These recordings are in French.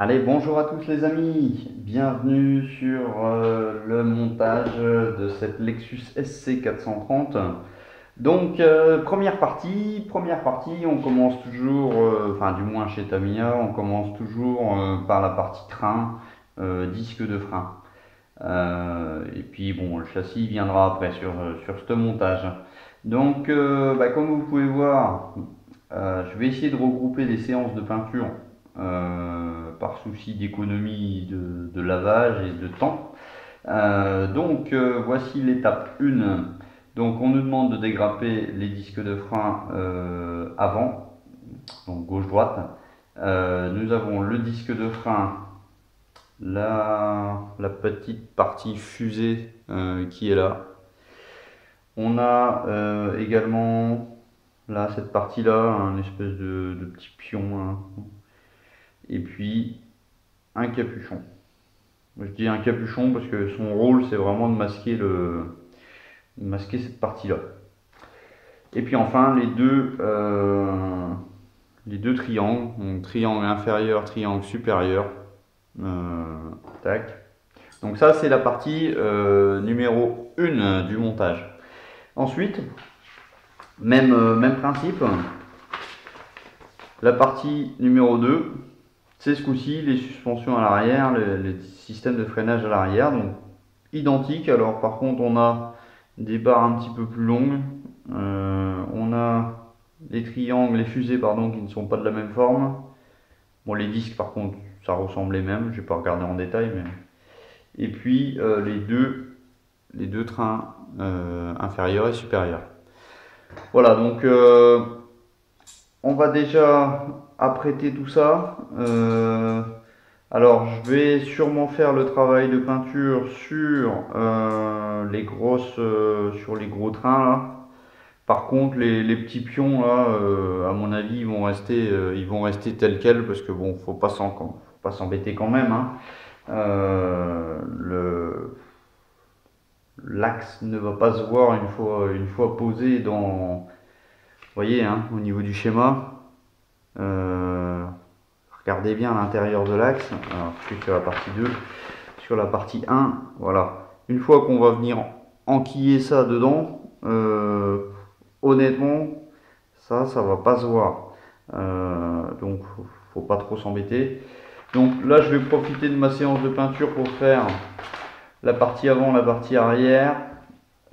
Allez, bonjour à tous les amis, bienvenue sur le montage de cette Lexus SC 430. Donc première partie, on commence toujours, enfin du moins chez Tamiya, on commence toujours par la partie train, disque de frein. Et puis bon, le châssis viendra après sur ce montage. Donc comme vous pouvez voir, je vais essayer de regrouper les séances de peinture par souci d'économie de lavage et de temps. Voici l'étape 1. Donc on nous demande de dégrapper les disques de frein avant, donc gauche-droite. Nous avons le disque de frein, la petite partie fusée qui est là. On a également là cette partie-là, un espèce de petit pion, hein. Et puis un capuchon. Je dis un capuchon parce que son rôle c'est vraiment de masquer cette partie-là. Et puis enfin les deux triangles, donc triangle inférieur, triangle supérieur. Tac. Donc ça c'est la partie numéro 1 du montage. Ensuite, même principe, la partie numéro 2, c'est ce coup-ci les suspensions à l'arrière, les systèmes de freinage à l'arrière, donc identique. Alors par contre on a des barres un petit peu plus longues, on a les triangles, les fusées pardon, qui ne sont pas de la même forme. Bon, les disques par contre ça ressemble les mêmes, je vais pas regarder en détail, mais et puis les deux trains inférieurs et supérieurs. Voilà, donc on va déjà apprêter tout ça. Alors je vais sûrement faire le travail de peinture sur sur les gros trains là. Par contre les petits pions là, à mon avis ils vont rester tels quels parce que bon faut pas s'embêter quand même, hein. L'axe ne va pas se voir une fois posé dans, vous voyez, hein, au niveau du schéma. Regardez bien l'intérieur de l'axe. Alors, je suis sur la partie 2. Sur la partie 1, voilà. Une fois qu'on va venir enquiller ça dedans, honnêtement, ça va pas se voir. Donc, faut pas trop s'embêter. Donc là, je vais profiter de ma séance de peinture pour faire la partie avant, la partie arrière.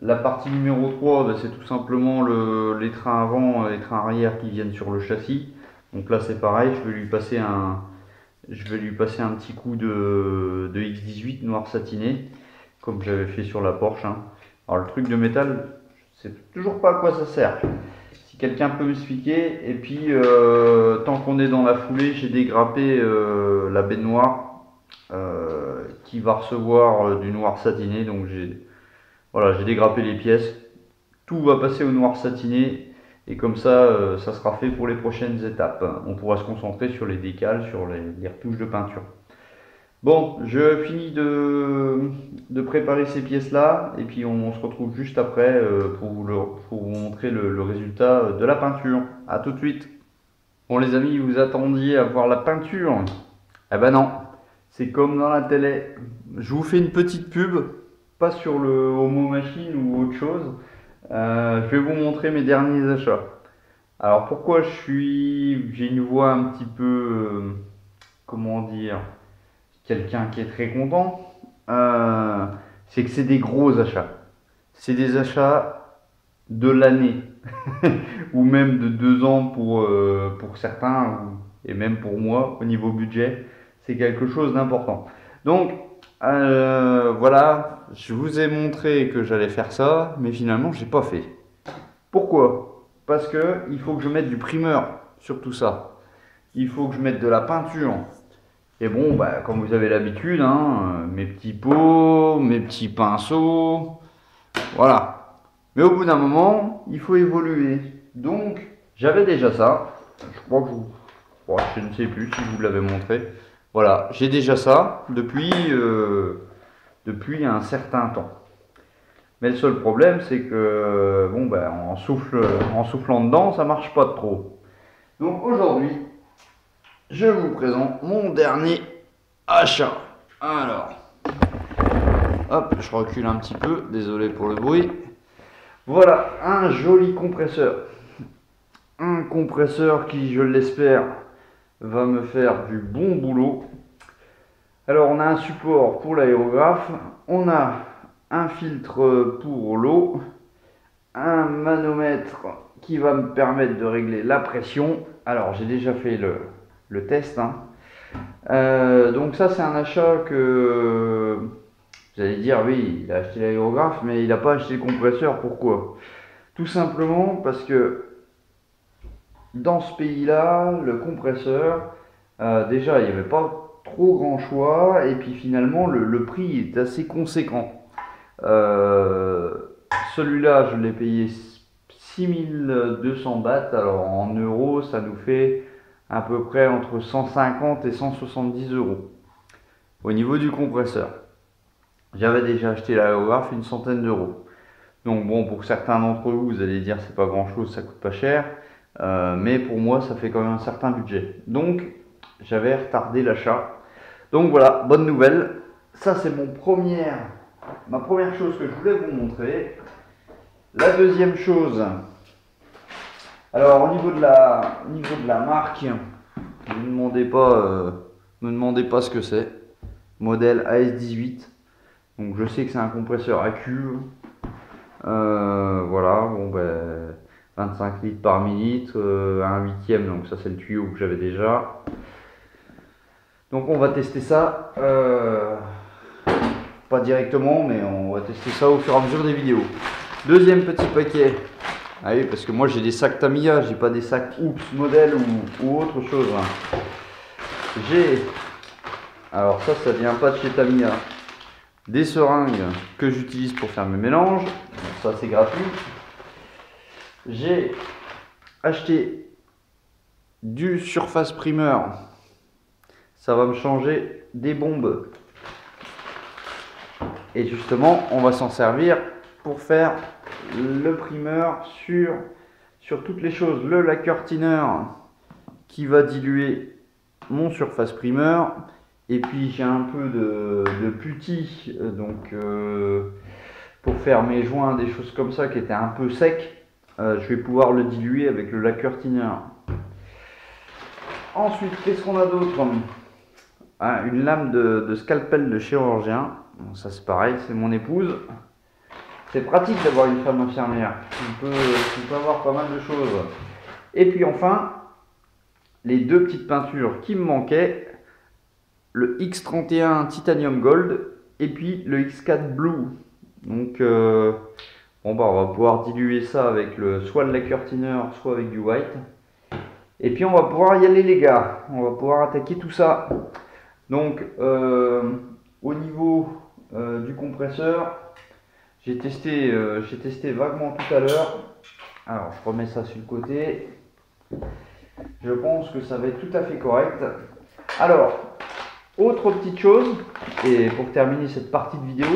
La partie numéro 3, ben, c'est tout simplement les trains avant et les trains arrière qui viennent sur le châssis. Donc là c'est pareil, je vais lui passer un petit coup de X18 noir satiné, comme j'avais fait sur la Porsche, hein. Alors le truc de métal, je sais toujours pas à quoi ça sert. Si quelqu'un peut m'expliquer. Et puis tant qu'on est dans la foulée, j'ai dégrappé la baignoire qui va recevoir du noir satiné. Donc j'ai dégrappé les pièces. Tout va passer au noir satiné. Et comme ça, ça sera fait pour les prochaines étapes. On pourra se concentrer sur les décals, sur les retouches de peinture. Bon, je finis de préparer ces pièces-là. Et puis on se retrouve juste après pour vous montrer le résultat de la peinture. A tout de suite. Bon les amis, vous attendiez à voir la peinture? Eh ben non, c'est comme dans la télé. Je vous fais une petite pub, pas sur le Homo Machine ou autre chose. Je vais vous montrer mes derniers achats. Alors pourquoi j'ai une voix un petit peu, comment dire, quelqu'un qui est très content, c'est que c'est des gros achats. C'est des achats de l'année, ou même de 2 ans pour certains, et même pour moi, au niveau budget, c'est quelque chose d'important. Donc, voilà, je vous ai montré que j'allais faire ça, mais finalement, je n'ai pas fait. Pourquoi? Parce que il faut que je mette du primeur sur tout ça. Il faut que je mette de la peinture. Et bon, bah, comme vous avez l'habitude, hein, mes petits pots, mes petits pinceaux, voilà. Mais au bout d'un moment, il faut évoluer. Donc, j'avais déjà ça. Je crois que je ne sais plus si je vous l'avais montré. Voilà, j'ai déjà ça depuis un certain temps. Mais le seul problème, c'est que bon, ben, en soufflant dedans, ça marche pas trop. Donc aujourd'hui, je vous présente mon dernier achat. Alors, hop, je recule un petit peu, désolé pour le bruit. Voilà, un joli compresseur. Un compresseur qui, je l'espère, va me faire du bon boulot. Alors, on a un support pour l'aérographe, on a un filtre pour l'eau, un manomètre qui va me permettre de régler la pression. Alors, j'ai déjà fait le test, hein. Donc ça, c'est un achat que vous allez dire, oui, il a acheté l'aérographe, mais il n'a pas acheté le compresseur. Pourquoi? Tout simplement parce que dans ce pays-là, le compresseur, déjà, il n'y avait pas trop grand choix, et puis finalement, le prix est assez conséquent. Celui-là, je l'ai payé 6200 bahts, alors en euros, ça nous fait à peu près entre 150 et 170 euros au niveau du compresseur. J'avais déjà acheté l'aérographe une centaine d'euros. Donc bon, pour certains d'entre vous, vous allez dire c'est pas grand chose, ça coûte pas cher. Mais pour moi, ça fait quand même un certain budget. Donc, j'avais retardé l'achat. Donc voilà, bonne nouvelle. Ça, c'est ma première chose que je voulais vous montrer. La deuxième chose, alors au niveau de la marque, ne me demandez pas ce que c'est. Modèle AS18. Donc je sais que c'est un compresseur à cuve. Voilà, bon ben 25 litres par millilitre, un huitième, donc ça c'est le tuyau que j'avais déjà. Donc on va tester ça, pas directement, mais on va tester ça au fur et à mesure des vidéos. Deuxième petit paquet. Ah oui, parce que moi j'ai des sacs Tamiya, j'ai pas des sacs Oops modèle ou autre chose. J'ai, alors ça vient pas de chez Tamiya, des seringues que j'utilise pour faire mes mélanges. Donc ça c'est gratuit. J'ai acheté du surface primer. Ça va me changer des bombes. Et justement, on va s'en servir pour faire le primeur sur toutes les choses. Le lacquer thinner qui va diluer mon surface primer. Et puis j'ai un peu de putty, donc pour faire mes joints, des choses comme ça qui étaient un peu secs. Je vais pouvoir le diluer avec le lacquer thinner. Ensuite, qu'est-ce qu'on a d'autre? Une lame de scalpel de chirurgien. Bon, ça c'est pareil, c'est mon épouse. C'est pratique d'avoir une femme infirmière. On peut avoir pas mal de choses. Et puis enfin, les deux petites peintures qui me manquaient. Le X31 Titanium Gold et puis le X4 Blue. Donc bon bah on va pouvoir diluer ça avec soit le lacquer thinner, soit avec du white. Et puis on va pouvoir y aller les gars. On va pouvoir attaquer tout ça. Donc au niveau du compresseur, j'ai testé vaguement tout à l'heure. Alors je remets ça sur le côté. Je pense que ça va être tout à fait correct. Alors, autre petite chose, et pour terminer cette partie de vidéo,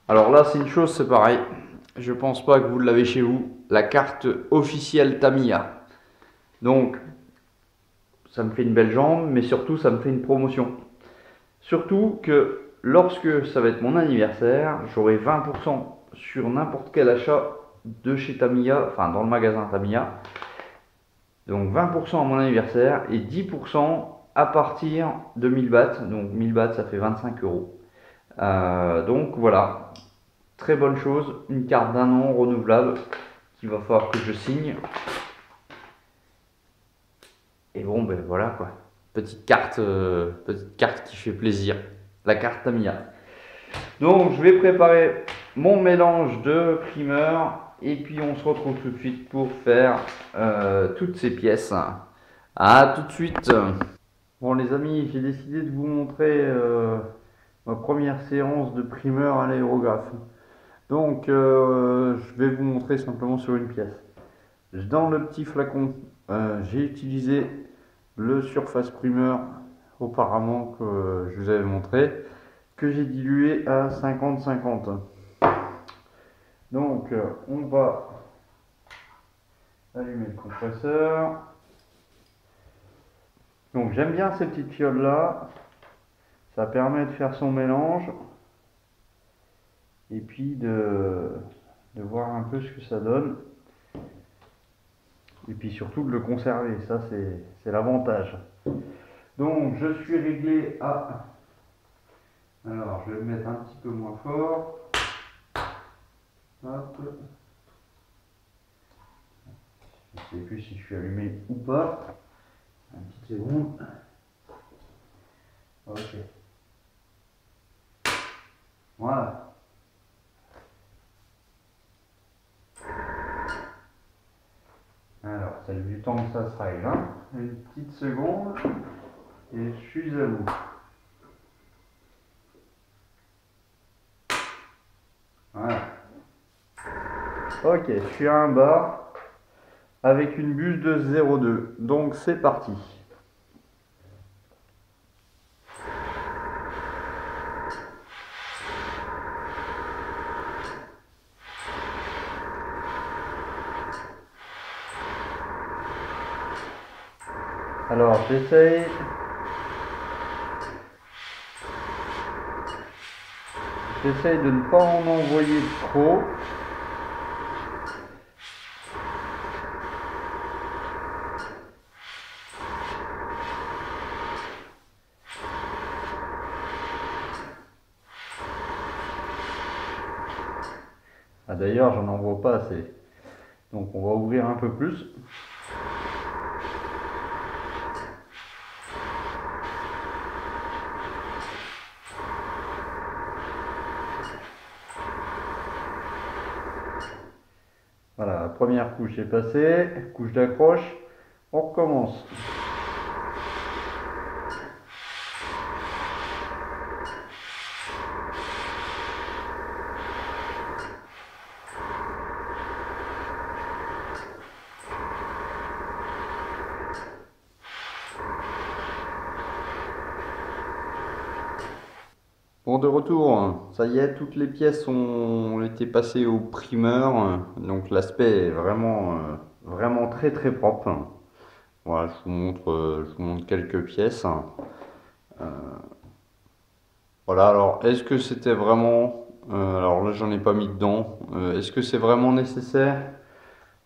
alors là c'est une chose, c'est pareil, je pense pas que vous l'avez chez vous, la carte officielle Tamiya. Donc ça me fait une belle jambe, mais surtout ça me fait une promotion. Surtout que lorsque ça va être mon anniversaire, j'aurai 20% sur n'importe quel achat de chez Tamiya, enfin dans le magasin Tamiya. Donc 20% à mon anniversaire et 10% à partir de 1000 bahts. Donc 1000 bahts ça fait 25 euros. Donc voilà, très bonne chose, une carte d'un an renouvelable qu'il va falloir que je signe. Et bon ben voilà quoi, petite carte qui fait plaisir, la carte Tamiya. Donc je vais préparer mon mélange de primeur et puis on se retrouve tout de suite pour faire toutes ces pièces. À tout de suite. Bon les amis, j'ai décidé de vous montrer ma première séance de primeur à l'aérographe. Donc je vais vous montrer simplement sur une pièce. Dans le petit flacon, j'ai utilisé le surface primer auparavant que je vous avais montré, que j'ai dilué à 50-50. Donc on va allumer le compresseur. Donc j'aime bien ces petites fioles là, ça permet de faire son mélange et puis de voir un peu ce que ça donne. Et puis surtout de le conserver, ça c'est l'avantage. Donc je suis réglé à... Alors je vais le mettre un petit peu moins fort. Hop. Je ne sais plus si je suis allumé ou pas. Une petite seconde. Ok. Voilà. Alors, ça a du temps que ça se règle. Hein. Une petite seconde. Et je suis à vous. Voilà. Ok, je suis à un bar avec une buse de 0,2. Donc c'est parti. Alors j'essaye de ne pas en envoyer trop. Ah, d'ailleurs, j'en envoie pas assez. Donc on va ouvrir un peu plus. Voilà, la première couche est passée, couche d'accroche, on recommence. Bon, de retour, ça y est, toutes les pièces ont été passées au primeur, donc l'aspect est vraiment très très propre. Voilà, je vous montre quelques pièces. Voilà, alors est-ce que c'était vraiment, alors là j'en ai pas mis dedans, est-ce que c'est vraiment nécessaire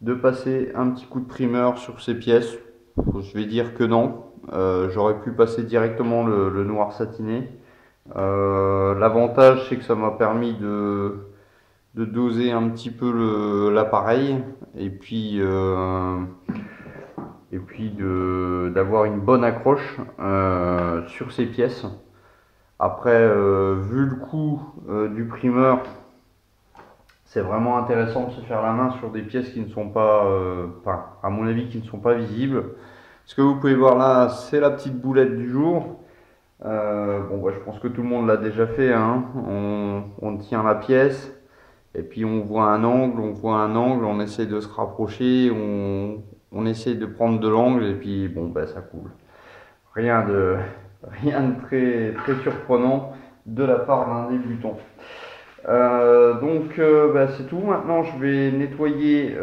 de passer un petit coup de primeur sur ces pièces? Je vais dire que non. J'aurais pu passer directement le noir satiné. L'avantage c'est que ça m'a permis de doser un petit peu l'appareil et puis d'avoir une bonne accroche sur ces pièces. Après, vu le coût du primeur, c'est vraiment intéressant de se faire la main sur des pièces qui ne sont pas, enfin, à mon avis, qui ne sont pas visibles. Ce que vous pouvez voir là, c'est la petite boulette du jour. Bon, bah, je pense que tout le monde l'a déjà fait. Hein. On tient la pièce et puis on voit un angle, on essaie de se rapprocher, on essaie de prendre de l'angle et puis bon, bah, ça coule. Rien de, rien de très surprenant de la part d'un débutant. Bah, c'est tout. Maintenant, je vais nettoyer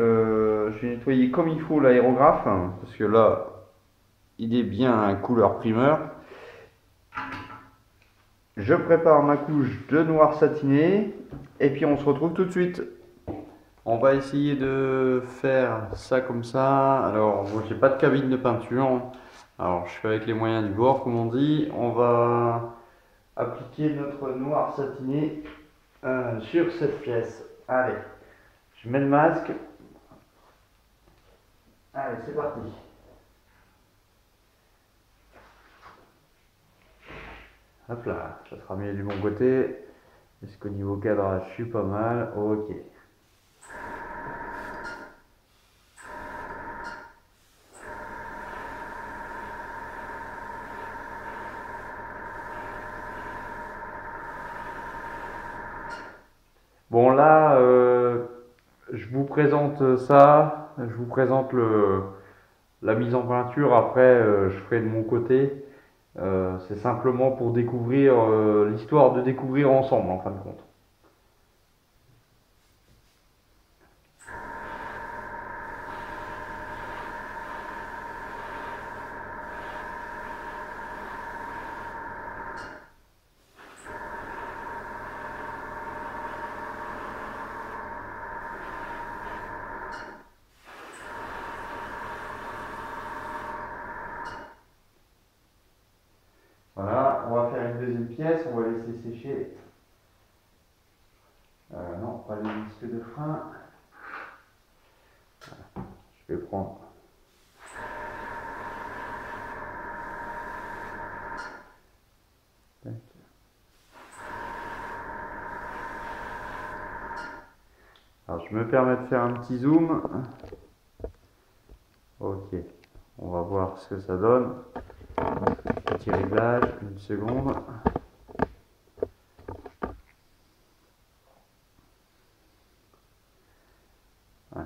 comme il faut l'aérographe parce que là, il est bien couleur primeur. Je prépare ma couche de noir satiné et puis on se retrouve tout de suite. On va essayer de faire ça comme ça. Alors, moi, j'ai pas de cabine de peinture. Alors, je fais avec les moyens du bord, comme on dit. On va appliquer notre noir satiné sur cette pièce. Allez, je mets le masque. Allez, c'est parti. Hop là, ça sera mieux du bon côté. Est-ce qu'au niveau cadrage, je suis pas mal? Ok. Bon là, je vous présente ça, je vous présente la mise en peinture, après je ferai de mon côté. C'est simplement pour découvrir l'histoire de découvrir ensemble en fin de compte. deuxième pièce, on va laisser sécher. Non, pas le disque de frein. Voilà. Je vais prendre. Tac. Alors je me permets de faire un petit zoom. Ok, on va voir ce que ça donne. Petit réglage, une seconde. Ouais.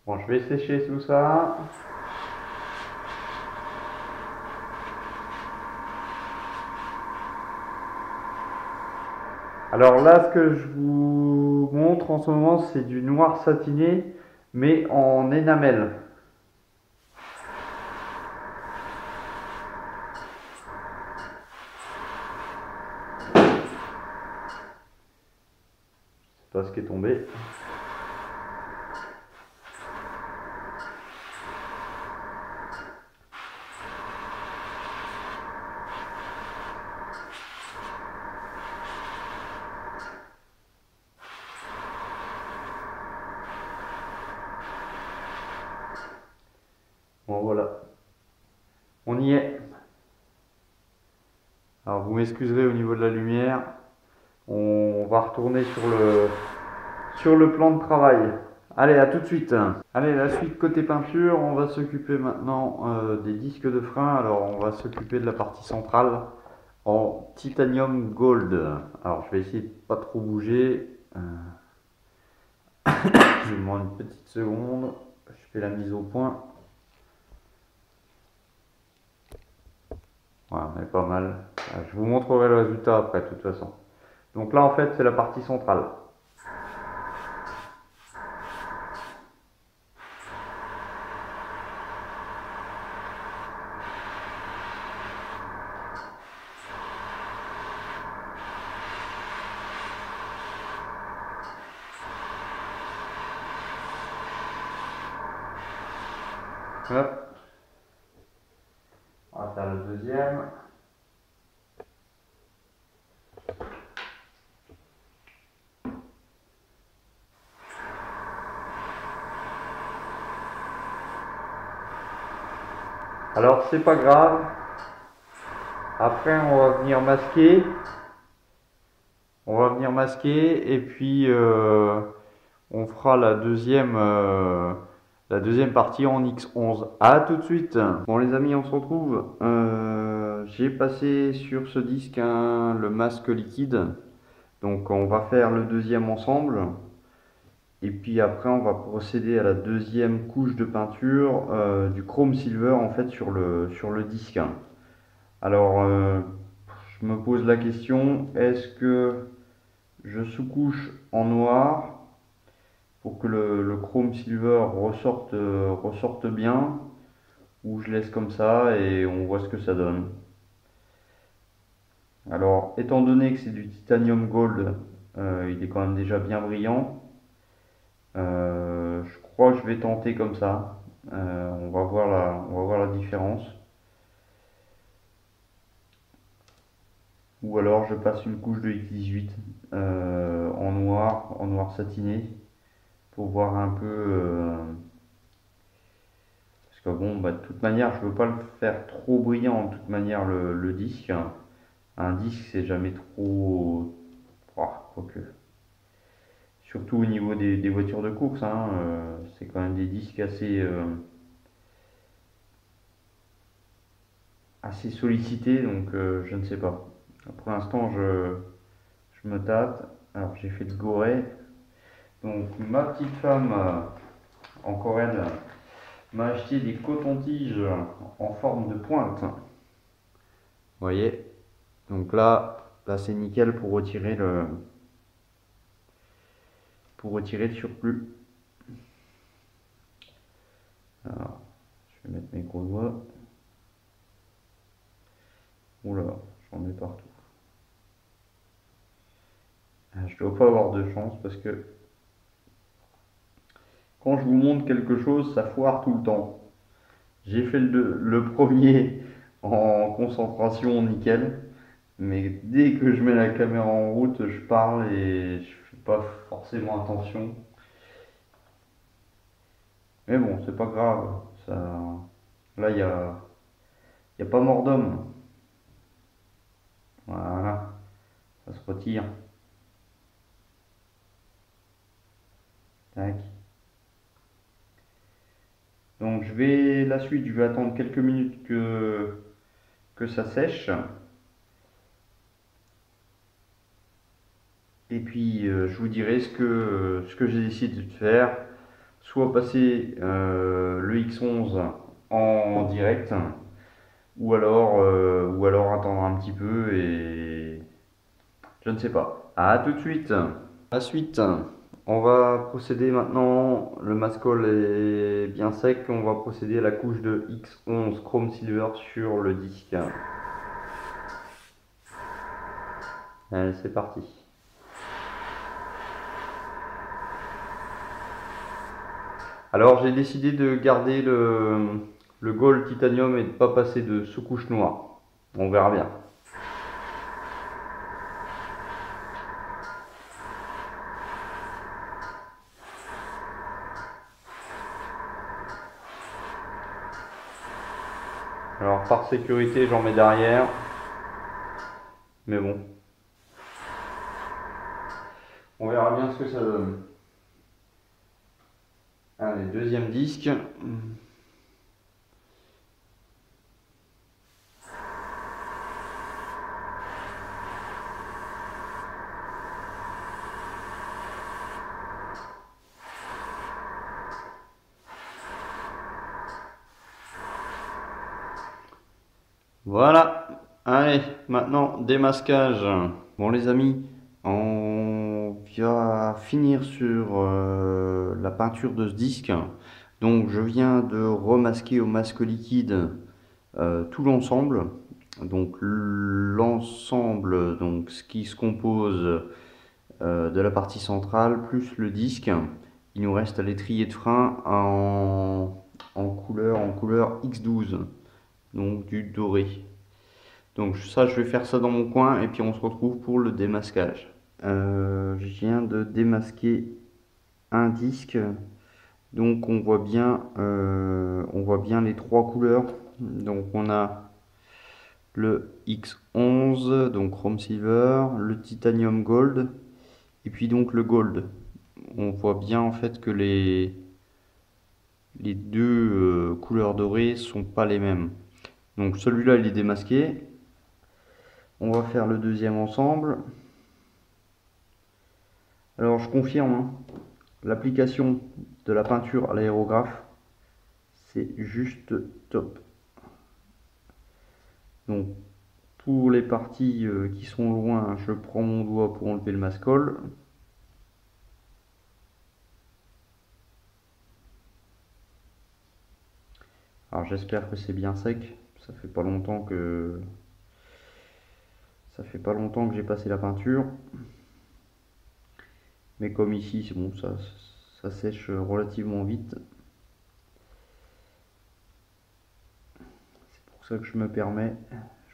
Bon, je vais sécher tout ça. Alors là, ce que je vous montre en ce moment, c'est du noir satiné, mais en énamel. Je sais pas ce qui est tombé. Bon voilà, on y est. Alors vous m'excuserez au niveau de la lumière, on va retourner sur le plan de travail. Allez, à tout de suite. Allez, la suite côté peinture, on va s'occuper maintenant des disques de frein. Alors on va s'occuper de la partie centrale en titanium gold. Alors je vais essayer de pas trop bouger. Je vous demande une petite seconde, je fais la mise au point. Voilà, on est pas mal. Je vous montrerai le résultat après, de toute façon. Donc là, en fait, c'est la partie centrale. Hop. On va faire le deuxième. Alors c'est pas grave. Après on va venir masquer. Et puis on fera la deuxième partie en X11. À tout de suite. Bon les amis, on se retrouve. J'ai passé sur ce disque le masque liquide. Donc on va faire le deuxième ensemble. Et puis après on va procéder à la deuxième couche de peinture du chrome silver en fait sur le disque. Alors je me pose la question, est-ce que je sous-couche en noir pour que le chrome silver ressorte bien, ou je laisse comme ça et on voit ce que ça donne. Alors étant donné que c'est du titanium gold, il est quand même déjà bien brillant. Je crois que je vais tenter comme ça. On va voir la différence. Ou alors je passe une couche de X18 en noir satiné, pour voir un peu. Parce que bon, bah, de toute manière, je veux pas le faire trop brillant, de toute manière, le disque. Un disque, c'est jamais trop... quoique. Surtout au niveau des voitures de course, hein, c'est quand même des disques assez sollicités, donc je ne sais pas. Pour l'instant, je me tâte. Alors j'ai fait le Gorée. Donc ma petite femme, encore elle, m'a acheté des cotons-tiges en forme de pointe. Vous voyez? Donc là c'est nickel pour retirer le surplus. Alors, je vais mettre mes gros doigts. Oula, j'en ai partout. Je dois pas avoir de chance parce que quand je vous montre quelque chose, ça foire tout le temps. J'ai fait le premier en concentration nickel, mais dès que je mets la caméra en route, je parle et je fais pas forcément attention. Mais bon, c'est pas grave. Là, y a pas mort d'homme. Voilà, ça se retire. Tac. Donc la suite, je vais attendre quelques minutes que ça sèche. Et puis je vous dirai ce que j'ai décidé de faire. Soit passer le X11 en direct, ou alors attendre un petit peu et je ne sais pas. À tout de suite. La suite, on va procéder maintenant, le mascol est bien sec, on va procéder à la couche de X11 Chrome Silver sur le disque. Allez, c'est parti. Alors j'ai décidé de garder le gold titanium et de ne pas passer de sous-couche noire. On verra bien. Alors par sécurité j'en mets derrière. Mais bon. On verra bien ce que ça donne. Allez, deuxième disque. Voilà. Allez, maintenant démasquage. Bon les amis, on va finir sur la peinture de ce disque. Donc je viens de remasquer au masque liquide tout l'ensemble. Donc l'ensemble, donc ce qui se compose de la partie centrale plus le disque. Il nous reste à l'étrier de frein en couleur X12, donc du doré. Donc ça, je vais faire ça dans mon coin et puis on se retrouve pour le démasquage. Je viens de démasquer un disque, donc on voit bien les trois couleurs. Donc on a le X11, donc Chrome Silver, le Titanium Gold, et puis donc le Gold. On voit bien en fait que les deux couleurs dorées sont pas les mêmes. Donc celui-là il est démasqué. On va faire le deuxième ensemble. Alors je confirme, hein, l'application de la peinture à l'aérographe, c'est juste top. Donc pour les parties qui sont loin, je prends mon doigt pour enlever le mascol. Alors j'espère que c'est bien sec. Ça fait pas longtemps que j'ai passé la peinture. Mais comme ici, c'est bon, ça sèche relativement vite. C'est pour ça que je me permets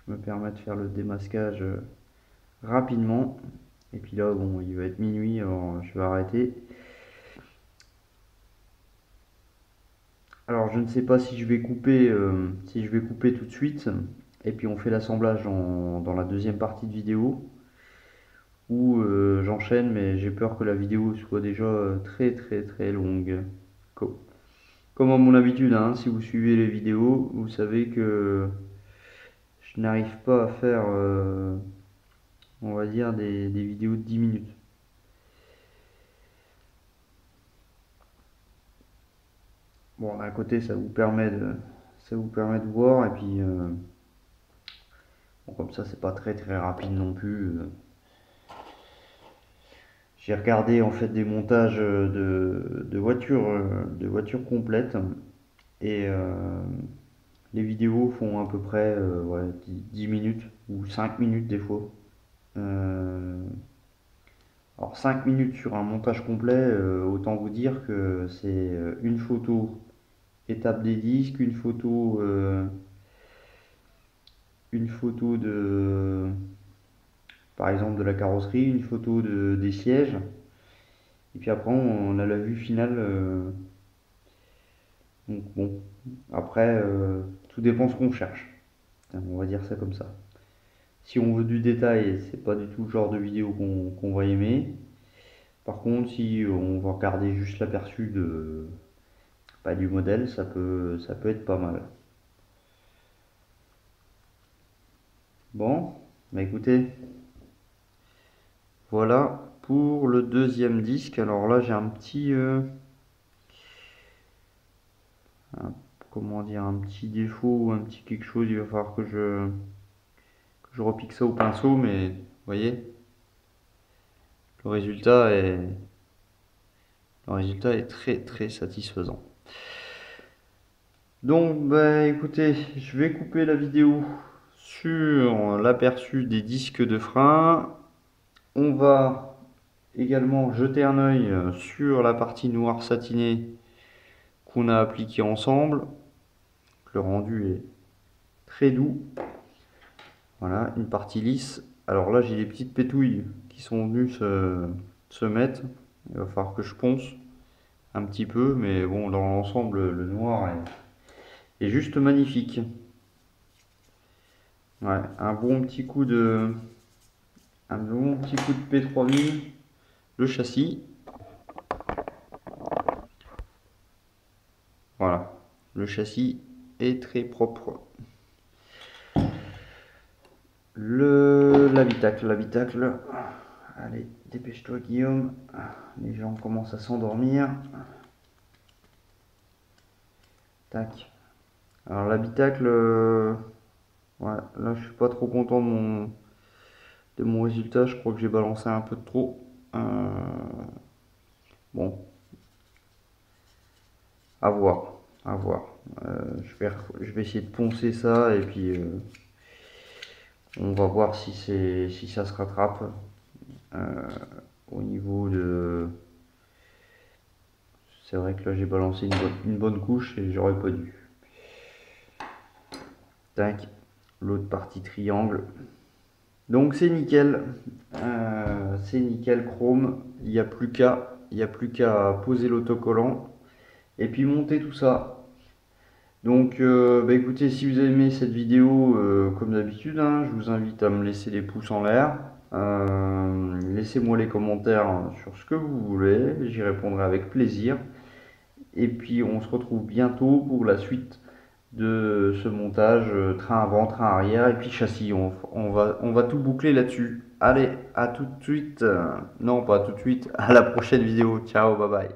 de faire le démasquage rapidement. Et puis là, bon, il va être minuit, alors je vais arrêter. Alors je ne sais pas si je vais couper tout de suite et puis on fait l'assemblage dans la deuxième partie de vidéo, où j'enchaîne, mais j'ai peur que la vidéo soit déjà très longue. Comme à mon habitude, hein, si vous suivez les vidéos, vous savez que je n'arrive pas à faire, on va dire, des vidéos de 10 minutes. Bon, d'un côté, ça vous permet de voir, et puis bon, comme ça, c'est pas très rapide non plus. J'ai regardé en fait des montages de voitures complètes, et les vidéos font à peu près ouais, 10 minutes ou 5 minutes des fois. Euh, alors 5 minutes sur un montage complet, autant vous dire que c'est une photo étape des disques, une photo de, par exemple, de la carrosserie, une photo des sièges, et puis après on a la vue finale. Donc bon, après tout dépend ce qu'on cherche. On va dire ça comme ça. Si on veut du détail, c'est pas du tout le genre de vidéo qu'on va aimer. Par contre, si on va regarder juste l'aperçu du modèle, ça peut être pas mal. Bon, bah écoutez, voilà pour le deuxième disque. Alors là, j'ai un petit, comment dire, un petit défaut, un petit quelque chose. Il va falloir que je repique ça au pinceau, mais vous voyez, le résultat est très satisfaisant. Donc, bah écoutez, je vais couper la vidéo sur l'aperçu des disques de frein. On va également jeter un œil sur la partie noire satinée qu'on a appliquée ensemble. Le rendu est très doux. Voilà, une partie lisse. Alors là, j'ai des petites pétouilles qui sont venues se mettre. Il va falloir que je ponce un petit peu, mais bon, dans l'ensemble, le noir est juste magnifique. Ouais, un bon petit coup de P3000, le châssis. Voilà, le châssis est très propre. L'habitacle. Allez, dépêche-toi Guillaume. Les gens commencent à s'endormir. Tac. Alors l'habitacle, ouais, là je suis pas trop content de mon résultat. Je crois que j'ai balancé un peu de trop. Bon, à voir. Je vais essayer de poncer ça, et puis on va voir si ça se rattrape au niveau de... C'est vrai que là j'ai balancé une bonne couche et j'aurais pas dû. Tac, l'autre partie triangle. Donc c'est nickel, chrome. Il n'y a plus qu'à poser l'autocollant et puis monter tout ça. Donc bah écoutez, si vous avez aimé cette vidéo, comme d'habitude, hein, je vous invite à me laisser des pouces en l'air. Laissez-moi les commentaires sur ce que vous voulez, j'y répondrai avec plaisir. Et puis on se retrouve bientôt pour la suite de ce montage, train avant, train arrière et puis châssis. On va tout boucler là-dessus. Allez, à tout de suite. Non, pas tout de suite. À la prochaine vidéo. Ciao, bye bye.